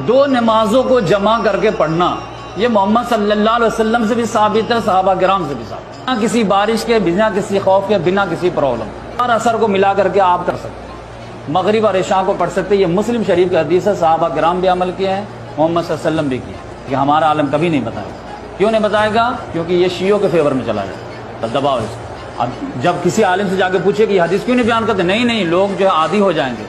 دو نمازوں کو جمع کر کے پڑھنا یہ محمد صلی اللہ علیہ وسلم سے بھی ثابت ہے، صحابہ کرام سے بھی ثابت ہے، بنا کسی بارش کے، بنا کسی خوف کے، بنا کسی پرابلم اور اثر کو ملا کر کے آپ کر سکتے ہیں، مغرب اور عشاء کو پڑھ سکتے ہیں۔ یہ مسلم شریف کی حدیث ہے، صحابہ کرام بھی عمل کیا ہے، محمد صلی اللہ علیہ وسلم بھی کیا ہے، کہ ہمارا عالم کبھی نہیں بتائے گا۔ کیوں نہیں بتائے گا؟ کیونکہ یہ شیعوں کے فیور میں چلا جائے، دباؤ اس کو۔ اب جب کسی عالم سے جا کے پوچھے کہ یہ حدیث کیوں نہیں بیان کرتے، نہیں لوگ جو ہے عادی ہو جائیں گے،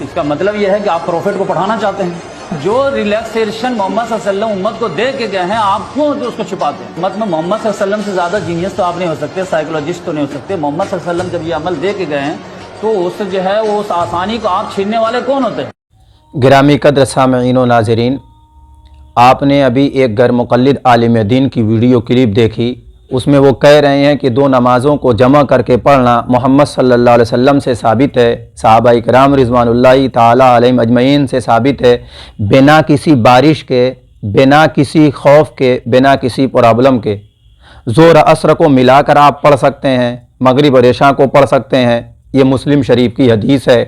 اس کا مطلب یہ ہے کہ آپ پروفیٹ کو پڑھانا چاہتے ہیں۔ جو ریلیکسیشن محمد صلی اللہ علیہ وسلم امت کو دے کے گئے ہیں، آپ کیوں اس کو چھپاتے ہیں؟ امت میں محمد صلی اللہ علیہ وسلم سے زیادہ جینیس تو آپ نہیں ہو سکتے، سائیکولوجسٹ تو نہیں ہو سکتے۔ محمد صلی اللہ علیہ وسلم جب یہ عمل دے کے گئے ہیں تو اس جو ہے وہ اس آسانی کو آپ چھیننے والے کون ہوتے ہیں؟ گرامی قدر سامعین و ناظرین، آپ نے ابھی ایک غیر مقلد عالم دین کی ویڈیو کلپ دیکھی، اس میں وہ کہہ رہے ہیں کہ دو نمازوں کو جمع کر کے پڑھنا محمد صلی اللہ علیہ وسلم سے ثابت ہے، صحابہ کرام رضوان اللہ تعالی علیہم اجمعین سے ثابت ہے، بنا کسی بارش کے، بنا کسی خوف کے، بنا کسی پرابلم کے۔ ظہر عصر کو ملا کر آپ پڑھ سکتے ہیں، مغرب اور عشاء کو پڑھ سکتے ہیں، یہ مسلم شریف کی حدیث ہے۔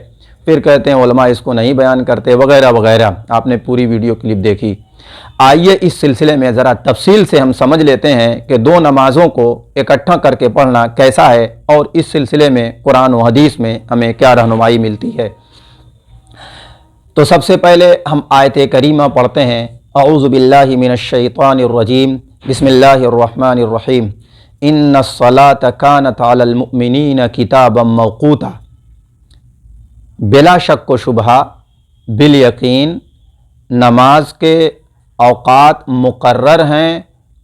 پھر کہتے ہیں علماء اس کو نہیں بیان کرتے وغیرہ وغیرہ۔ آپ نے پوری ویڈیو کلپ دیکھی۔ آئیے اس سلسلے میں ذرا تفصیل سے ہم سمجھ لیتے ہیں کہ دو نمازوں کو اکٹھا کر کے پڑھنا کیسا ہے، اور اس سلسلے میں قرآن و حدیث میں ہمیں کیا رہنمائی ملتی ہے۔ تو سب سے پہلے ہم آیت کریمہ پڑھتے ہیں۔ اعوذ باللہ من الشیطان الرجیم، بسم اللہ الرحمن الرحیم۔ ان الصلاۃ کانت علی المؤمنین کتابا موقوتا، بلا شک و شبہ، بالیقین نماز کے اوقات مقرر ہیں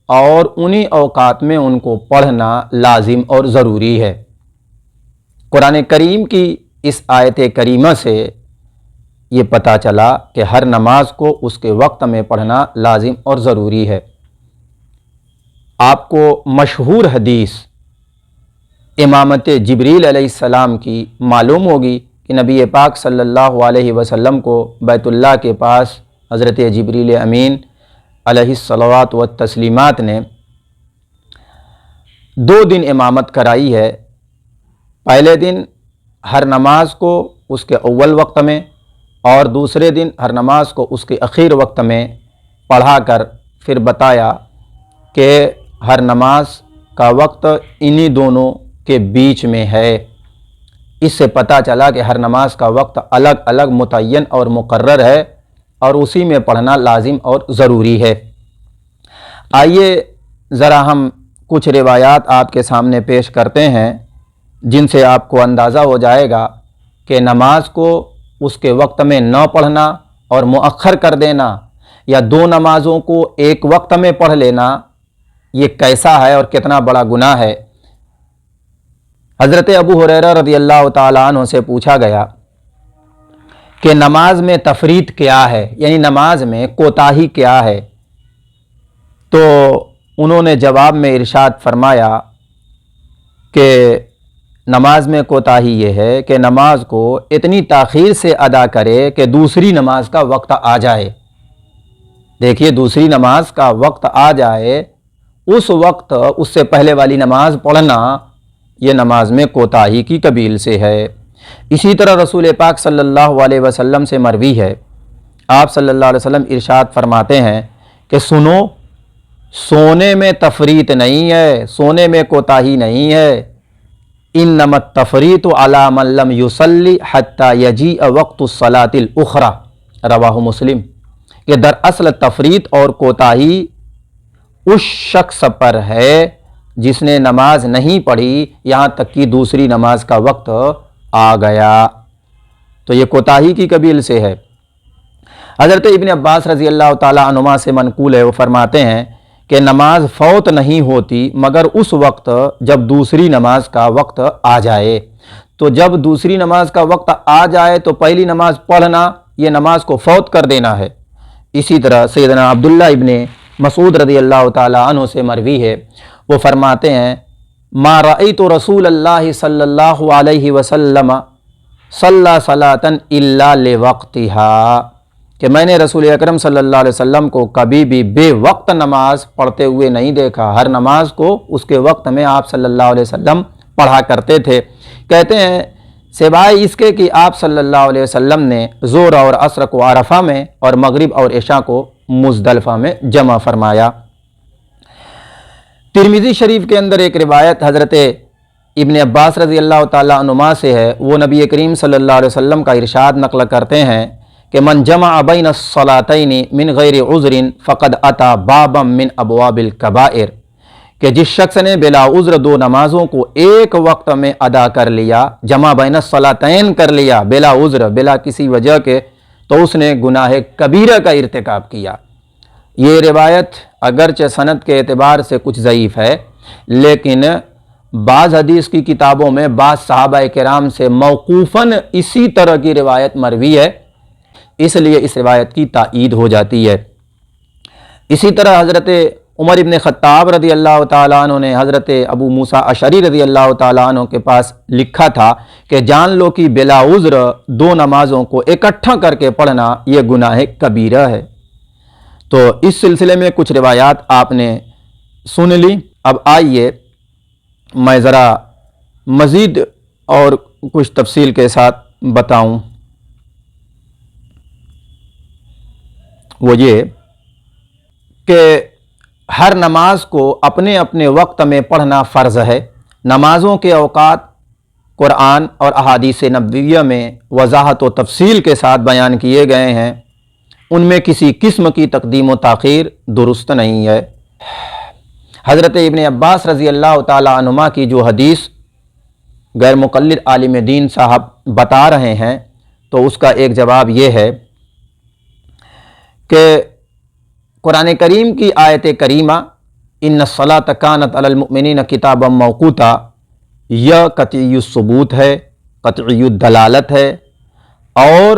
اور انہی اوقات میں ان کو پڑھنا لازم اور ضروری ہے۔ قرآن کریم کی اس آیت کریمہ سے یہ پتہ چلا کہ ہر نماز کو اس کے وقت میں پڑھنا لازم اور ضروری ہے۔ آپ کو مشہور حدیث امامت جبریل علیہ السلام کی معلوم ہوگی کہ نبی پاک صلی اللہ علیہ وسلم کو بیت اللہ کے پاس حضرت جبریل امین علیہ الصلوات والتسلیمات نے 2 دن امامت کرائی ہے۔ پہلے دن ہر نماز کو اس کے اول وقت میں، اور دوسرے دن ہر نماز کو اس کے اخیر وقت میں پڑھا کر پھر بتایا کہ ہر نماز کا وقت انہی دونوں کے بیچ میں ہے۔ اس سے پتہ چلا کہ ہر نماز کا وقت الگ الگ متعین اور مقرر ہے، اور اسی میں پڑھنا لازم اور ضروری ہے۔ آئیے ذرا ہم کچھ روایات آپ کے سامنے پیش کرتے ہیں، جن سے آپ کو اندازہ ہو جائے گا کہ نماز کو اس کے وقت میں نہ پڑھنا اور مؤخر کر دینا، یا 2 نمازوں کو ایک وقت میں پڑھ لینا، یہ کیسا ہے اور کتنا بڑا گناہ ہے۔ حضرت ابو ہریرہ رضی اللہ تعالیٰ عنہ سے پوچھا گیا کہ نماز میں تفریط کیا ہے، یعنی نماز میں کوتاہی کیا ہے؟ تو انہوں نے جواب میں ارشاد فرمایا کہ نماز میں کوتاہی یہ ہے کہ نماز کو اتنی تاخیر سے ادا کرے کہ دوسری نماز کا وقت آ جائے۔ دیکھیے، دوسری نماز کا وقت آ جائے، اس وقت اس سے پہلے والی نماز پڑھنا، یہ نماز میں کوتاہی کی قبیل سے ہے۔ اسی طرح رسول پاک صلی اللہ علیہ وسلم سے مروی ہے، آپ صلی اللہ علیہ وسلم ارشاد فرماتے ہیں کہ سنو، سونے میں تفریط نہیں ہے، سونے میں کوتاہی نہیں ہے۔ انما التفریط علی من لم یصلی حتی یجیء وقت الصلاۃ الاخری، رواہ مسلم، کہ دراصل تفریط اور کوتاہی اس شخص پر ہے جس نے نماز نہیں پڑھی یہاں تک کہ دوسری نماز کا وقت آ گیا، تو یہ کوتاہی کی قبیل سے ہے۔ حضرت ابن عباس رضی اللہ تعالیٰ عنہما سے منقول ہے، وہ فرماتے ہیں کہ نماز فوت نہیں ہوتی مگر اس وقت جب دوسری نماز کا وقت آ جائے۔ تو جب دوسری نماز کا وقت آ جائے تو پہلی نماز پڑھنا، یہ نماز کو فوت کر دینا ہے۔ اسی طرح سیدنا عبداللہ ابن مسعود رضی اللہ تعالیٰ عنہ سے مروی ہے، وہ فرماتے ہیں ما رأیت رسول اللہ صلی اللہ علیہ وسلم صلی صلاۃ الا لوقتها، کہ میں نے رسول اکرم صلی اللہ علیہ وسلم کو کبھی بھی بے وقت نماز پڑھتے ہوئے نہیں دیکھا، ہر نماز کو اس کے وقت میں آپ صلی اللہ علیہ وسلم پڑھا کرتے تھے۔ کہتے ہیں سوائے اس کے کہ آپ صلی اللہ علیہ وسلم نے ظہر اور عصر کو عرفہ میں اور مغرب اور عشاء کو مزدلفہ میں جمع فرمایا۔ ترمذی شریف کے اندر ایک روایت حضرت ابن عباس رضی اللہ تعالیٰ عنہما سے ہے، وہ نبی کریم صلی اللہ علیہ وسلم کا ارشاد نقل کرتے ہیں کہ من جمع بین الصلاتین من غیر عذر فقد اتی بابا من ابواب الکبائر، کہ جس شخص نے بلا عذر دو نمازوں کو ایک وقت میں ادا کر لیا، جمع بین الصلاتین کر لیا بلا عذر، بلا کسی وجہ کے، تو اس نے گناہ کبیرہ کا ارتکاب کیا۔ یہ روایت اگرچہ سند کے اعتبار سے کچھ ضعیف ہے، لیکن بعض حدیث کی کتابوں میں بعض صحابہ کرام سے موقوفاً اسی طرح کی روایت مروی ہے، اس لیے اس روایت کی تائید ہو جاتی ہے۔ اسی طرح حضرت عمر ابن خطاب رضی اللہ تعالیٰ عنہ نے حضرت ابو موسیٰ اشعری رضی اللہ تعالیٰ عنہ کے پاس لکھا تھا کہ جان لو کہ بلا عذر دو نمازوں کو اکٹھا کر کے پڑھنا یہ گناہ کبیرہ ہے۔ تو اس سلسلے میں کچھ روایات آپ نے سن لی، اب آئیے میں ذرا مزید اور کچھ تفصیل کے ساتھ بتاؤں۔ وہ یہ کہ ہر نماز کو اپنے اپنے وقت میں پڑھنا فرض ہے۔ نمازوں کے اوقات قرآن اور احادیث نبویہ میں وضاحت و تفصیل کے ساتھ بیان کیے گئے ہیں، ان میں کسی قسم کی تقدیم و تاخیر درست نہیں ہے۔ حضرت ابن عباس رضی اللہ تعالیٰ عنہما کی جو حدیث غیر مقلد عالم دین صاحب بتا رہے ہیں، تو اس کا ایک جواب یہ ہے کہ قرآن کریم کی آیت کریمہ ان الصلاۃ کانت علی المؤمنین کتابا موقوتا، یہ قطعی الثبوت ہے، قطعی الدلالت ہے، اور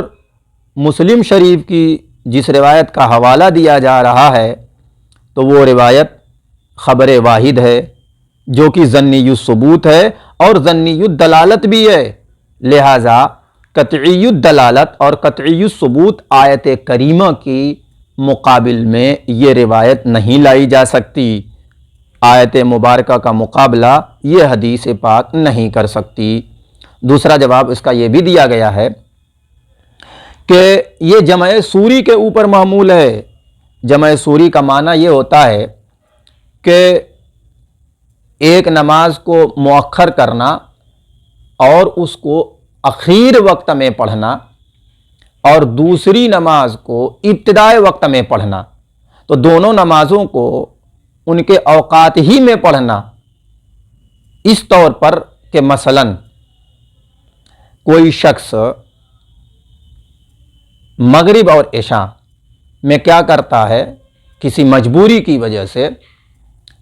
مسلم شریف کی جس روایت کا حوالہ دیا جا رہا ہے تو وہ روایت خبر واحد ہے جو کہ ظنی الثبوت ہے اور ظنی الدلالت بھی ہے، لہٰذا قطعی الدلالت اور قطعی الثبوت آیت کریمہ کی مقابل میں یہ روایت نہیں لائی جا سکتی۔ آیت مبارکہ کا مقابلہ یہ حدیث پاک نہیں کر سکتی۔ دوسرا جواب اس کا یہ بھی دیا گیا ہے کہ یہ جمع سوری کے اوپر محمول ہے۔ جمع سوری کا معنی یہ ہوتا ہے کہ ایک نماز کو مؤخر کرنا اور اس کو اخیر وقت میں پڑھنا، اور دوسری نماز کو ابتدائے وقت میں پڑھنا، تو دونوں نمازوں کو ان کے اوقات ہی میں پڑھنا، اس طور پر کہ مثلاً کوئی شخص مغرب اور عشاء میں کیا کرتا ہے، کسی مجبوری کی وجہ سے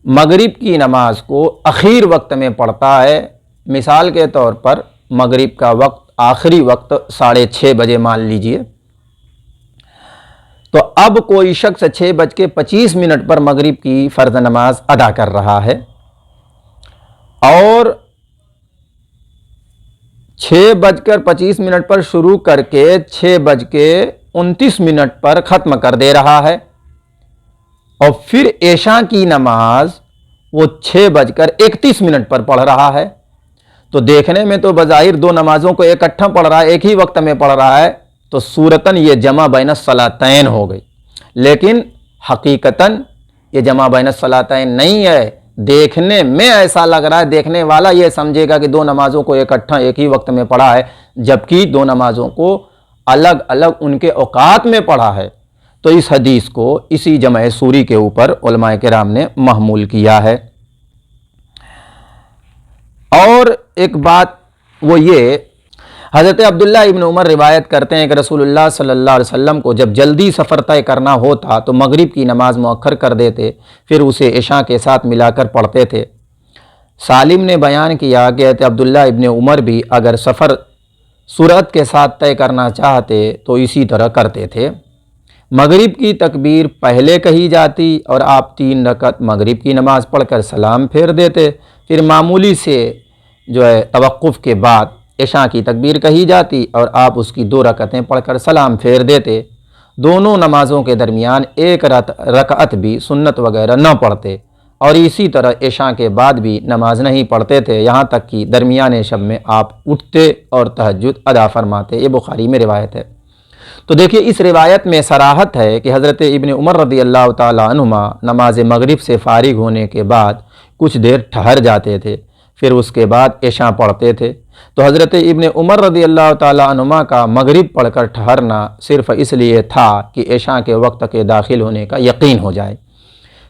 مغرب کی نماز کو اخیر وقت میں پڑھتا ہے۔ مثال کے طور پر مغرب کا وقت آخری وقت 6:30 بجے مان لیجئے، تو اب کوئی شخص 6:25 پر مغرب کی فرض نماز ادا کر رہا ہے اور 6:25 پر شروع کر کے 6:29 پر ختم کر دے رہا ہے، اور پھر عشاء کی نماز وہ 6:31 پر پڑھ رہا ہے۔ تو دیکھنے میں تو بظاہر دو نمازوں کو اکٹھا پڑھ رہا ہے، ایک ہی وقت میں پڑھ رہا ہے، تو صورتاً یہ جمع بین الصلاتین ہو گئی، لیکن حقیقتاً یہ جمع بین الصلاتین نہیں ہے۔ دیکھنے میں ایسا لگ رہا ہے، دیکھنے والا یہ سمجھے گا کہ دو نمازوں کو اکٹھا ایک ہی وقت میں پڑھا ہے، جبکہ دو نمازوں کو الگ الگ ان کے اوقات میں پڑھا ہے۔ تو اس حدیث کو اسی جمع سوری کے اوپر علماء کرام نے محمول کیا ہے۔ اور ایک بات وہ یہ، حضرت عبداللہ ابن عمر روایت کرتے ہیں کہ رسول اللہ صلی اللہ علیہ وسلم کو جب جلدی سفر طے کرنا ہوتا تو مغرب کی نماز مؤخر کر دیتے، پھر اسے عشاء کے ساتھ ملا کر پڑھتے تھے۔ سالم نے بیان کیا کہ حضرت عبداللہ ابن عمر بھی اگر سفر سرعت کے ساتھ طے کرنا چاہتے تو اسی طرح کرتے تھے۔ مغرب کی تکبیر پہلے کہی جاتی اور آپ 3 رکعت مغرب کی نماز پڑھ کر سلام پھیر دیتے، پھر معمولی سے توقف کے بعد عشاء کی تکبیر کہی جاتی اور آپ اس کی 2 رکعتیں پڑھ کر سلام پھیر دیتے۔ دونوں نمازوں کے درمیان ایک رکعت بھی سنت وغیرہ نہ پڑھتے اور اسی طرح عشاء کے بعد بھی نماز نہیں پڑھتے تھے، یہاں تک کہ درمیان شب میں آپ اٹھتے اور تہجد ادا فرماتے۔ یہ بخاری میں روایت ہے۔ تو دیکھیے اس روایت میں صراحت ہے کہ حضرت ابن عمر رضی اللہ تعالیٰ عنہما نماز مغرب سے فارغ ہونے کے بعد کچھ دیر ٹھہر جاتے تھے، پھر اس کے بعد عشاء پڑھتے تھے۔ تو حضرت ابن عمر رضی اللہ تعالیٰ عنہما کا مغرب پڑھ کر ٹھہرنا صرف اس لیے تھا کہ عشاء کے وقت کے داخل ہونے کا یقین ہو جائے۔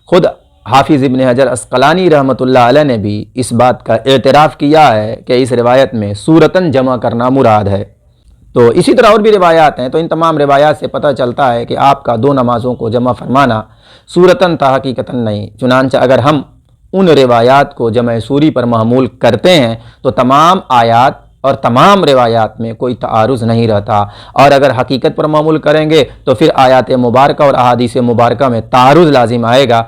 خود حافظ ابن حجر عسقلانی رحمۃ اللہ علیہ نے بھی اس بات کا اعتراف کیا ہے کہ اس روایت میں صورتاً جمع کرنا مراد ہے۔ تو اسی طرح اور بھی روایات ہیں، تو ان تمام روایات سے پتہ چلتا ہے کہ آپ کا دو نمازوں کو جمع فرمانا صورتاً تا حقیقتاً نہیں۔ چنانچہ اگر ہم ان روایات کو جمع سوری پر محمول کرتے ہیں تو تمام آیات اور تمام روایات میں کوئی تعارض نہیں رہتا، اور اگر حقیقت پر معمول کریں گے تو پھر آیات مبارکہ اور احادیث مبارکہ میں تعارض لازم آئے گا۔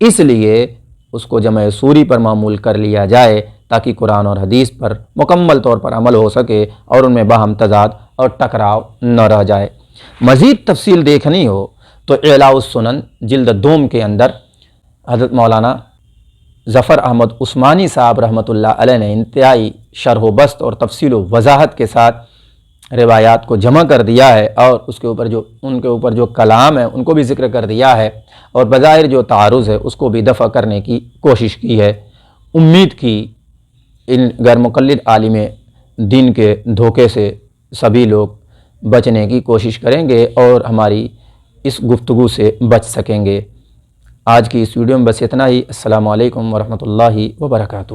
اس لیے اس کو جمع سوری پر معمول کر لیا جائے تاکہ قرآن اور حدیث پر مکمل طور پر عمل ہو سکے اور ان میں باہم تضاد اور ٹکراؤ نہ رہ جائے۔ مزید تفصیل دیکھنی ہو تو اعلاء السنن جلد دوم کے اندر حضرت مولانا ظفر احمد عثمانی صاحب رحمۃ اللہ علیہ نے انتہائی شرح و بسط اور تفصیل و وضاحت کے ساتھ روایات کو جمع کر دیا ہے، اور ان کے اوپر جو کلام ہے ان کو بھی ذکر کر دیا ہے، اور بظاہر جو تعارض ہے اس کو بھی دفع کرنے کی کوشش کی ہے۔ امید کی ان غیر مقلد عالم دین کے دھوکے سے سبھی لوگ بچنے کی کوشش کریں گے اور ہماری اس گفتگو سے بچ سکیں گے۔ آج کی اس ویڈیو میں بس اتنا ہی۔ السلام علیکم ورحمۃ اللہ وبرکاتہ۔